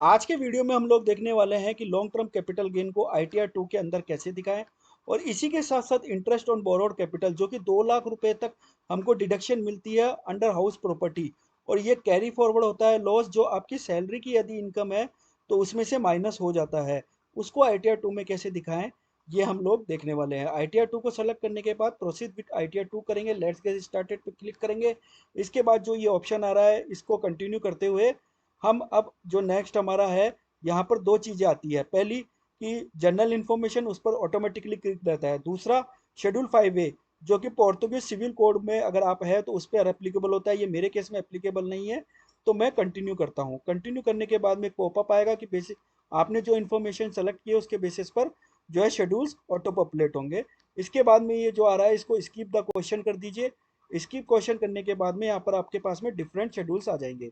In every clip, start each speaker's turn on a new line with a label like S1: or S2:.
S1: आज के वीडियो में हम लोग देखने वाले हैं कि लॉन्ग टर्म कैपिटल गेन को आईटीआर 2 के अंदर कैसे दिखाएं और इसी के साथ साथ इंटरेस्ट ऑन बोरोड कैपिटल जो कि 2 लाख रुपए तक हमको डिडक्शन मिलती है अंडर हाउस प्रॉपर्टी। और ये कैरी फॉरवर्ड होता है लॉस जो आपकी सैलरी की यदि इनकम है तो उसमें से माइनस हो जाता है। उसको आईटीआर 2 में कैसे दिखाएं ये हम लोग देखने वाले हैं। आईटीआर 2 को सेलेक्ट करने के बाद प्रोसीड विद आईटीआर 2 करेंगे, लेट्स गेट स्टार्टेड पे क्लिक करेंगे। इसके बाद जो ये ऑप्शन आ रहा है इसको कंटिन्यू करते हुए हम अब जो नेक्स्ट हमारा है, यहाँ पर दो चीज़ें आती है। पहली कि जनरल इन्फॉर्मेशन उस पर ऑटोमेटिकली क्लिक रहता है। दूसरा शेड्यूल 5A जो कि पोर्तुगीज सिविल कोड में अगर आप है तो उस पर एप्लीकेबल होता है। ये मेरे केस में एप्लीकेबल नहीं है तो मैं कंटिन्यू करता हूँ। कंटिन्यू करने के बाद में पॉपअप आएगा कि बेसिक आपने जो इन्फॉर्मेशन सेलेक्ट की है उसके बेसिस पर जो है शेड्यूल्स ऑटो पॉपुलेट होंगे। इसके बाद में ये जो आ रहा है इसको स्किप द क्वेश्चन कर दीजिए। स्किप क्वेश्चन करने के बाद में यहाँ पर आपके पास में डिफरेंट शेड्यूल्स आ जाएंगे।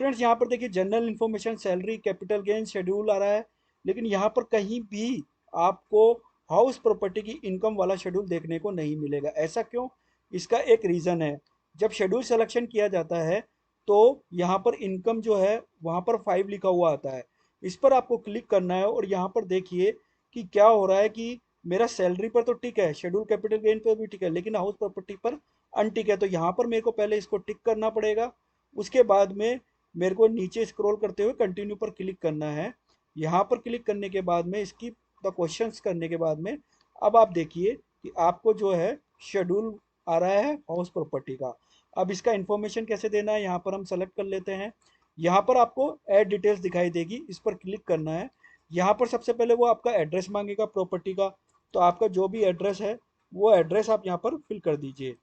S1: फ्रेंड्स यहाँ पर देखिए general information salary capital gain schedule आ रहा है, लेकिन यहाँ पर कहीं भी आपको हाउस प्रॉपर्टी की इनकम वाला शेड्यूल देखने को नहीं मिलेगा। ऐसा क्यों? इसका एक रीज़न है। जब शेड्यूल सिलेक्शन किया जाता है तो यहाँ पर इनकम जो है वहाँ पर 5 लिखा हुआ आता है। इस पर आपको क्लिक करना है और यहाँ पर देखिए कि क्या हो रहा है कि मेरा सैलरी पर तो टिक है, शेड्यूल कैपिटल गेन पर भी टिक है, लेकिन हाउस प्रॉपर्टी पर अनटिक है। तो यहाँ पर मेरे को पहले इसको टिक करना पड़ेगा। उसके बाद में मेरे को नीचे स्क्रॉल करते हुए कंटिन्यू पर क्लिक करना है। यहाँ पर क्लिक करने के बाद में इसकी द क्वेश्चंस करने के बाद में अब आप देखिए कि आपको जो है शेड्यूल आ रहा है हाउस प्रॉपर्टी का। अब इसका इंफॉर्मेशन कैसे देना है यहाँ पर हम सेलेक्ट कर लेते हैं। यहाँ पर आपको ऐड डिटेल्स दिखाई देगी, इस पर क्लिक करना है। यहाँ पर सबसे पहले वो आपका एड्रेस मांगेगा प्रॉपर्टी का, तो आपका जो भी एड्रेस है वो एड्रेस आप यहाँ पर फिल कर दीजिए।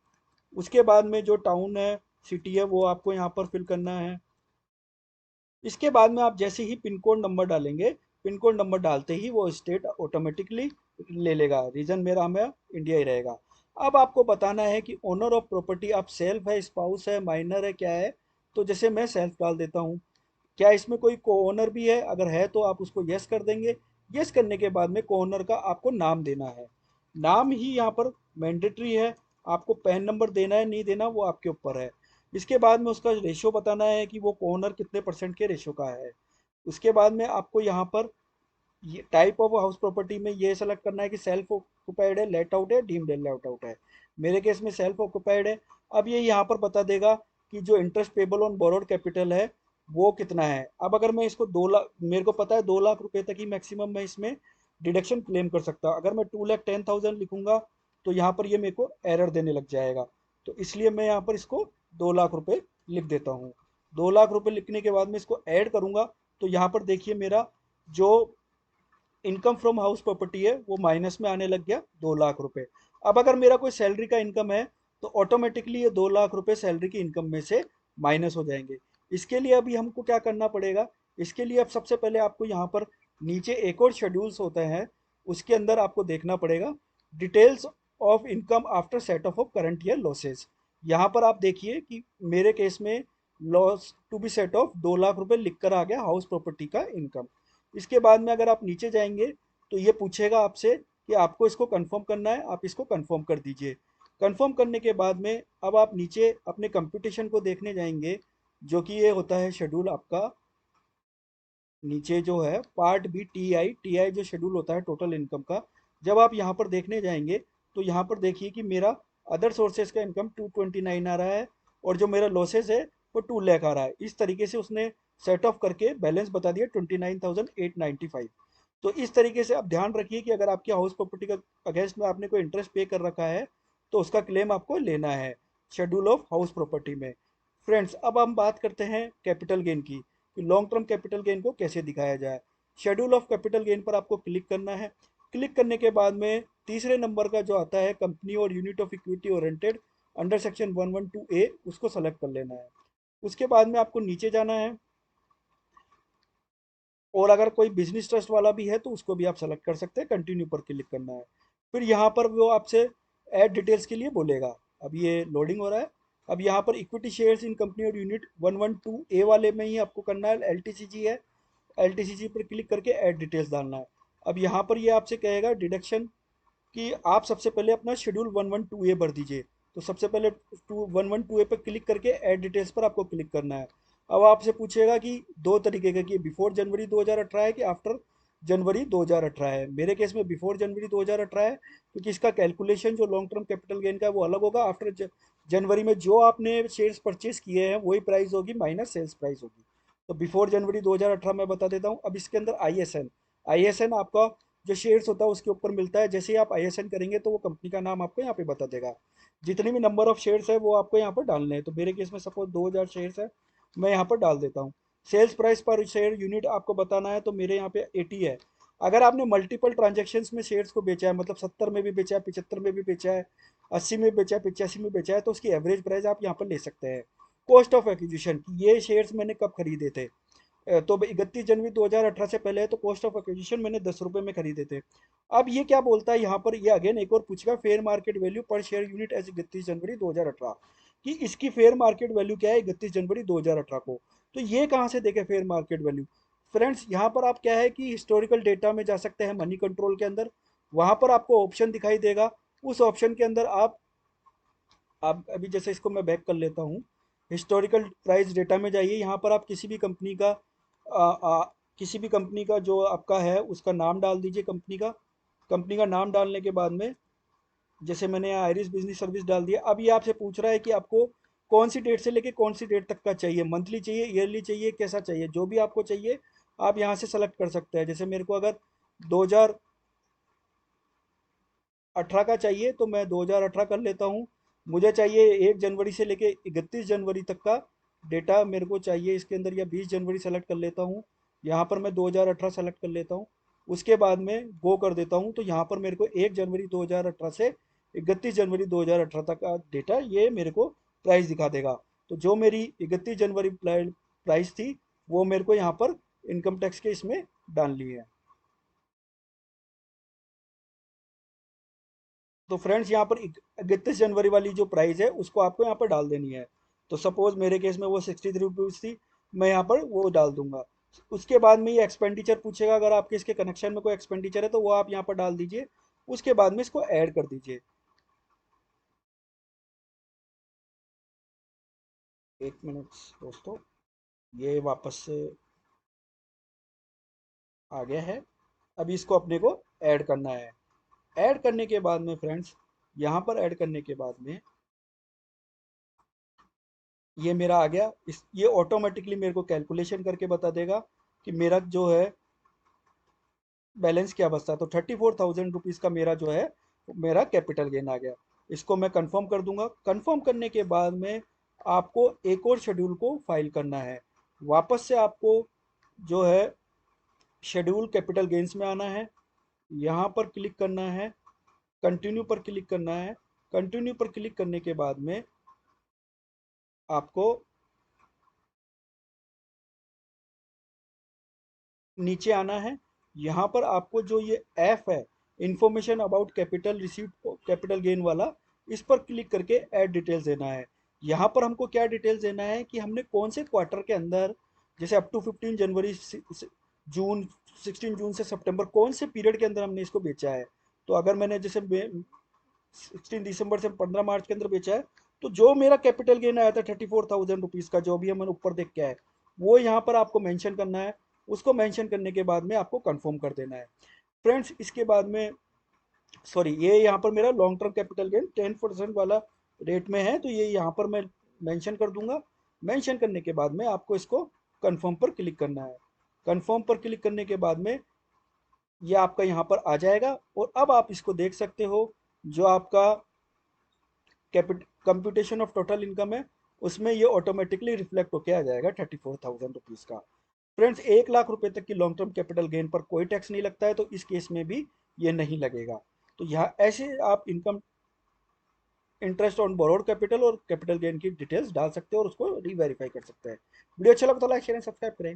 S1: उसके बाद में जो टाउन है, सिटी है, वो आपको यहाँ पर फिल करना है। इसके बाद में आप जैसे ही पिन कोड नंबर डालेंगे, पिन कोड नंबर डालते ही वो स्टेट ऑटोमेटिकली ले लेगा। रीजन मेरा हमें इंडिया ही रहेगा। अब आपको बताना है कि ओनर ऑफ प्रॉपर्टी आप सेल्फ है, स्पाउस है, माइनर है, क्या है। तो जैसे मैं सेल्फ डाल देता हूँ। क्या इसमें कोई को ओनर भी है? अगर है तो आप उसको यस कर देंगे। यस करने के बाद में को ओनर का आपको नाम देना है। नाम ही यहाँ पर मैंडेटरी है। आपको पैन नंबर देना है नहीं देना वो आपके ऊपर है। इसके बाद में उसका रेशियो बताना है कि वो ओनर कितने परसेंट के रेशियो का है। उसके बाद में आपको यहाँ पर ये टाइप ऑफ हाउस प्रॉपर्टी में ये सेलेक्ट करना है कि सेल्फ ऑक्युपाइड है, लेट आउट है, डीम्ड लेट आउट है। मेरे केस में सेल्फ ऑक्युपाइड है। अब ये यहाँ पर बता देगा कि जो interest payable on borrowed capital है वो कितना है। अब अगर मैं इसको 2 लाख, मेरे को पता है 2 लाख रुपए तक ही मैक्सिमम मैं इसमें डिडक्शन क्लेम कर सकता हूँ। अगर मैं 2,10,000 लिखूंगा तो यहाँ पर ये मेरे को एरर देने लग जाएगा। तो इसलिए मैं यहाँ पर इसको 2 लाख रुपए लिख देता हूँ। 2 लाख रुपए लिखने के बाद में इसको ऐड करूंगा तो यहाँ पर देखिए मेरा जो इनकम फ्रॉम हाउस प्रॉपर्टी है वो माइनस में आने लग गया 2 लाख रुपए। अब अगर मेरा कोई सैलरी का इनकम है तो ऑटोमेटिकली ये 2 लाख रुपए सैलरी की इनकम में से माइनस हो जाएंगे। इसके लिए अभी हमको क्या करना पड़ेगा? इसके लिए अब सबसे पहले आपको यहाँ पर नीचे एक और शेड्यूल्स होते हैं, उसके अंदर आपको देखना पड़ेगा details of income after set off current year losses. यहाँ पर आप देखिए कि मेरे केस में loss to be set off 2 lakh रुपए लिख कर आ गया हाउस प्रॉपर्टी का इनकम। इसके बाद में अगर आप नीचे जाएंगे तो ये पूछेगा आपसे कि आपको इसको कंफर्म करना है, आप इसको कंफर्म कर दीजिए। कंफर्म करने के बाद में अब आप नीचे अपने कंप्यूटेशन को देखने जाएंगे, जो कि ये होता है शेड्यूल आपका। नीचे जो है पार्ट बी टी आई जो शेड्यूल होता है टोटल इनकम का। जब आप यहाँ पर देखने जाएंगे तो यहाँ पर देखिए कि मेरा अदर सोर्सेज का इनकम 229 आ रहा है और जो मेरा लॉसेज है वो 2 लाख आ रहा है। इस तरीके से उसने सेट ऑफ करके बैलेंस बता दिया 29,895। तो इस तरीके से आप ध्यान रखिए कि अगर आपकी हाउस प्रॉपर्टी का अगेंस्ट में आपने कोई इंटरेस्ट पे कर रखा है तो उसका क्लेम आपको लेना है शेड्यूल ऑफ हाउस प्रॉपर्टी में। फ्रेंड्स अब हम बात करते हैं कैपिटल गेन की कि लॉन्ग टर्म कैपिटल गेन को कैसे दिखाया जाए। शेड्यूल ऑफ कैपिटल गेन पर आपको क्लिक करना है। क्लिक करने के बाद में तीसरे नंबर का जो आता है कंपनी और unit of equity oriented under section 112A उसको सेलेक्ट कर लेना है। उसके बाद में आपको नीचे जाना है और अगर कोई बिजनेस ट्रस्ट वाला भी है तो उसको भी आप सेलेक्ट कर सकते हैं। कंटिन्यू पर क्लिक करना है। फिर यहाँ पर वो आपसे ऐड डिटेल्स के लिए बोलेगा। अब ये लोडिंग हो रहा है। अब यहाँ पर इक्विटी शेयर्स इन कंपनी और यूनिट 112A वाले में ही आपको करना है, एलटीसीजी है। एलटीसीजी पर क्लिक करके ऐड डिटेल्स डालना है। अब यहाँ पर ये आपसे कहेगा डिडक्शन कि आप सबसे पहले अपना शेड्यूल 112A भर दीजिए। तो सबसे पहले 112A पर क्लिक करके ऐड डिटेल्स पर आपको क्लिक करना है। अब आपसे पूछेगा कि दो तरीके का, कि बिफोर जनवरी 2018 है कि आफ्टर जनवरी 2018 है। मेरे केस में बिफोर जनवरी 2018 है, क्योंकि इसका कैलकुलेशन जो लॉन्ग टर्म कैपिटल गेन का है वो अलग होगा। आफ्टर जनवरी में जो आपने शेयर्स परचेज किए हैं वही प्राइस होगी माइनस सेल्स प्राइस होगी। तो बिफोर जनवरी 2018 मैं बता देता हूँ। अब इसके अंदर आईएसएन, आईएसएन आपका जो शेयर्स होता है उसके ऊपर मिलता है। जैसे ही आप आईएसएन करेंगे तो वो कंपनी का नाम आपको यहाँ पे बता देगा। जितनी भी नंबर ऑफ शेयर्स है वो आपको यहाँ पर डालने हैं। तो मेरे केस में सपोज 2000 शेयर्स है, मैं यहाँ पर डाल देता हूँ। सेल्स प्राइस पर शेयर यूनिट आपको बताना है, तो मेरे यहाँ पे 80 है। अगर आपने मल्टीपल ट्रांजेक्शन्स में शेयर्स को बेचा है, मतलब 70 में भी बेचा है, 75 में भी बेचा है, 80 में बेचा है, 85 में बेचा है, तो उसकी एवरेज प्राइस आप यहाँ पर ले सकते हैं। कॉस्ट ऑफ एक्विजिशन, ये शेयर्स मैंने कब खरीदे थे, तो 31 जनवरी 2018 से पहले है, तो कॉस्ट ऑफ एक्विजिशन मैंने 10 रुपये में खरीदे थे। अब ये क्या बोलता है यहाँ पर, ये अगेन एक और पूछेगा फेयर मार्केट वैल्यू पर शेयर यूनिट एज 31 जनवरी 2018, कि इसकी फेयर मार्केट वैल्यू क्या है 31 जनवरी 2018 को। तो ये कहाँ से देखे फेयर मार्केट वैल्यू। फ्रेंड्स यहाँ पर आप क्या है कि हिस्टोरिकल डेटा में जा सकते हैं, मनी कंट्रोल के अंदर, वहाँ पर आपको ऑप्शन दिखाई देगा। उस ऑप्शन के अंदर आप अभी जैसे इसको मैं बैक कर लेता हूँ, हिस्टोरिकल प्राइस डेटा में जाइए। यहाँ पर आप किसी भी कंपनी का किसी भी कंपनी का जो आपका है उसका नाम डाल दीजिए, कंपनी का नाम डालने के बाद में जैसे मैंने यहाँ आइरिस बिजनेस सर्विस डाल दिया। अब ये आपसे पूछ रहा है कि आपको कौन सी डेट से लेके कौन सी डेट तक का चाहिए, मंथली चाहिए, ईयरली चाहिए, कैसा चाहिए, जो भी आपको चाहिए आप यहाँ से सेलेक्ट कर सकते हैं। जैसे मेरे को अगर 2018 का चाहिए तो मैं 2018 कर लेता हूँ। मुझे चाहिए 1 जनवरी से लेके 31 जनवरी तक का डेटा मेरे को चाहिए इसके अंदर, या 20 जनवरी सेलेक्ट कर लेता हूँ। यहाँ पर मैं 2018 सेलेक्ट कर लेता हूँ। उसके बाद में गो कर देता हूँ, तो यहाँ पर मेरे को 1 जनवरी 2018 से 31 जनवरी 2018 तक का डेटा ये मेरे को प्राइस दिखा देगा। तो जो मेरी 31 जनवरी प्राइस थी वो मेरे को यहाँ पर इनकम टैक्स के इसमें डालनी है। तो फ्रेंड्स यहाँ पर 31 जनवरी वाली जो प्राइस है उसको आपको यहाँ पर डाल देनी है। तो सपोज मेरे केस में वो 63 रुपीज़ थी, मैं यहाँ पर वो डाल दूंगा। उसके बाद में ये एक्सपेंडिचर पूछेगा, अगर आपके इसके कनेक्शन में कोई एक्सपेंडिचर है तो वो आप यहाँ पर डाल दीजिए। उसके बाद में इसको ऐड कर दीजिए। एक मिनट दोस्तों, ये वापस से आ गया है। अभी इसको अपने को ऐड करना है। ऐड करने के बाद में फ्रेंड्स, यहाँ पर ऐड करने के बाद में ये मेरा आ गया। इस ये ऑटोमेटिकली मेरे को कैलकुलेशन करके बता देगा कि मेरा जो है बैलेंस क्या बचता है। तो 34,000 रुपीज़ का मेरा जो है मेरा कैपिटल गेन आ गया। इसको मैं कंफर्म कर दूंगा। कंफर्म करने के बाद में आपको एक और शेड्यूल को फाइल करना है। वापस से आपको जो है शेड्यूल कैपिटल गेन्स में आना है, यहाँ पर क्लिक करना है, कंटिन्यू पर क्लिक करना है। कंटिन्यू पर क्लिक करने के बाद में आपको नीचे आना है। यहाँ पर आपको जो ये एफ है, information about capital received capital gain वाला, इस पर क्लिक करके ऐड डिटेल्स देना है। यहाँ पर हमको क्या डिटेल्स देना है कि हमने कौन से क्वार्टर के अंदर, जैसे अप टू 15 जनवरी, जून, 16 जून से सितंबर, कौन से पीरियड के अंदर हमने इसको बेचा है। तो अगर मैंने जैसे 16 दिसंबर से 15 मार्च के अंदर बेचा है, तो जो मेरा कैपिटल गेन आया था 34,000 रुपीज़ का, जो भी मैंने ऊपर देख के आया, वो यहाँ पर आपको मेंशन करना है। उसको मेंशन करने के बाद में आपको कंफर्म कर देना है। फ्रेंड्स इसके बाद में, सॉरी, ये यहाँ पर मेरा लॉन्ग टर्म कैपिटल गेन 10% वाला रेट में है, तो ये यहाँ पर मैं मेंशन कर दूंगा। मेंशन करने के बाद में आपको इसको कंफर्म पर क्लिक करना है। कंफर्म पर क्लिक करने के बाद में ये आपका यहाँ पर आ जाएगा, और अब आप इसको देख सकते हो। जो आपका कैपिट कंप्यूटेशन ऑफ टोटल इनकम है उसमें ये ऑटोमेटिकली रिफ्लेक्ट होके आ जाएगा 34,000 रुपीज़ का। फ्रेंड्स 1 लाख रुपए तक की लॉन्ग टर्म कैपिटल गेन पर कोई टैक्स नहीं लगता है, तो इस केस में भी ये नहीं लगेगा। तो यहाँ ऐसे आप income, interest on borrowed capital और कैपिटल गेन की डिटेल्स डाल सकते हो और उसको रीवेरीफाई कर सकते हैं। वीडियो अच्छा लगा तो लाइक शेयर एंड सब्सक्राइब करें।